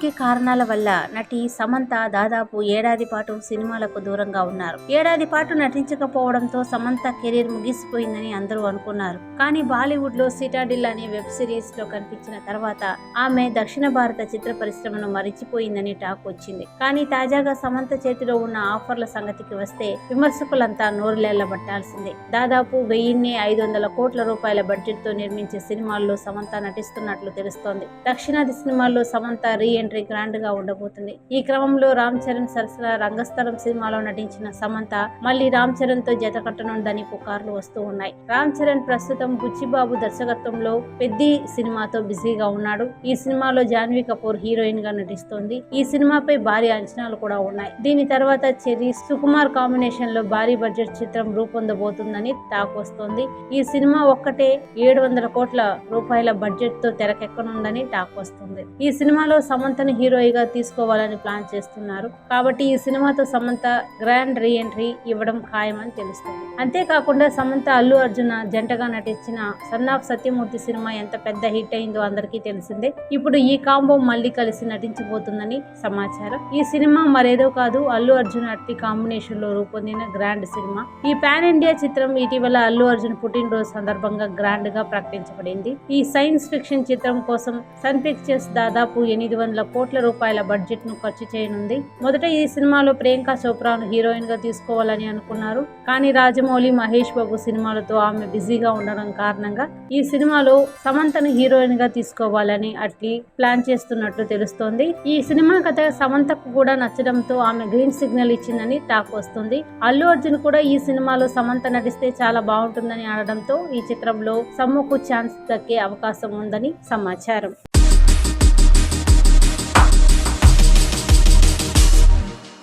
అనారోగ్య కారణాల వల్ల నటి సమంత దాదాపు ఏడాది పాటు సినిమాలకు దూరంగా ఉన్నారు. ఏడాది పాటు నటించకపోవడంతో సమంత కెరీర్ ముగిసిపోయిందని అందరూ అనుకున్నారు. కానీ బాలీవుడ్ లో సిటాడిల్ అనే వెబ్ సిరీస్ లో కనిపించిన తర్వాత ఆమె దక్షిణ భారత చిత్ర పరిశ్రమను మరిచిపోయిందని టాక్ వచ్చింది. కానీ తాజాగా సమంత చేతిలో ఉన్న ఆఫర్ల సంగతికి వస్తే విమర్శకులంతా నోరులేళ్లబట్టాల్సిందే. దాదాపు 1500 కోట్ల రూపాయల బడ్జెట్ తో నిర్మించే సినిమాల్లో సమంత నటిస్తున్నట్లు తెలుస్తోంది. దక్షిణాది సినిమాల్లో సమంత రీ ఎంట్రీ గ్రాండ్ గా ఉండబోతుంది. ఈ క్రమంలో రామ్ చరణ్ సరసన రంగస్థలం సినిమాలో నటించిన సమంత మళ్లీ రామ్ చరణ్ తో జత కట్టనుందని పుకార్లు వస్తూ ఉన్నాయి. రామ్ చరణ్ ప్రస్తుతం బుచ్చిబాబు దర్శకత్వంలో పెద్ది సినిమాతో బిజీగా ఉన్నాడు. ఈ సినిమాలో జాన్వీ కపూర్ హీరోయిన్ గా నటిస్తోంది. ఈ సినిమాపై భారీ అంచనాలు కూడా ఉన్నాయి. దీని తర్వాత చెర్రీ సుకుమార్ కాంబినేషన్ లో భారీ బడ్జెట్ చిత్రం రూపొందబోతుందని టాక్ వస్తోంది. ఈ సినిమా ఒక్కటే 700 కోట్ల రూపాయల బడ్జెట్ తో తెరకెక్కనుందని టాక్ వస్తుంది. ఈ సినిమాలో సమంతను హీరోయిగా తీసుకోవాలని ప్లాన్ చేస్తున్నారు. కాబట్టి ఈ సినిమాతో సమంత గ్రాండ్ రీ ఎంట్రీ ఇవ్వడం ఖాయమని తెలుస్తుంది. అంతేకాకుండా సమంత అల్లు అర్జున్ జంటగా నటించిన సన్ ఆఫ్ సత్యమూర్తి సినిమా ఎంత పెద్ద హిట్ అయిందో అందరికీ తెలిసిందే. ఇప్పుడు ఈ కాంబో మళ్లీ కలిసి నటించబోతుందని సమాచారం. ఈ సినిమా మరేదో కాదు, అల్లు అర్జున్ అట్టి కాంబినేషన్ లో రూపొందిన గ్రాండ్ సినిమా. ఈ పాన్ ఇండియా చిత్రం ఇటీవల అల్లు అర్జున్ పుట్టినరోజు సందర్భంగా గ్రాండ్ గా ప్రకటించబడింది. ఈ సైన్స్ ఫిక్షన్ చిత్రం కోసం సన్ పిక్చర్స్ దాదాపు 800 కోట్ల రూపాయల బడ్జెట్ ను ఖర్చు చేయనుంది. మొదట ఈ సినిమాలో ప్రియాంక చోప్రాను హీరోయిన్ గా తీసుకోవాలని అనుకున్నారు. కానీ రాజమౌళి, మహేష్ బాబు సినిమాలతో ఆమె బిజీగా ఉండడం కారణంగా ఈ సినిమాలో సమంతను హీరోయిన్ గా తీసుకోవాలని అట్లీ ప్లాన్ చేస్తున్నట్లు తెలుస్తోంది. ఈ సినిమా కథ సమంతకు కూడా నచ్చడంతో ఆమె గ్రీన్ సిగ్నల్ ఇచ్చిందని టాక్ వస్తుంది. అల్లు అర్జున్ కూడా ఈ సినిమాలో సమంత నటిస్తే చాలా బాగుంటుందని అనడంతో ఈ చిత్రంలో సమ్ముకు ఛాన్స్ దక్కే అవకాశం ఉందని సమాచారం.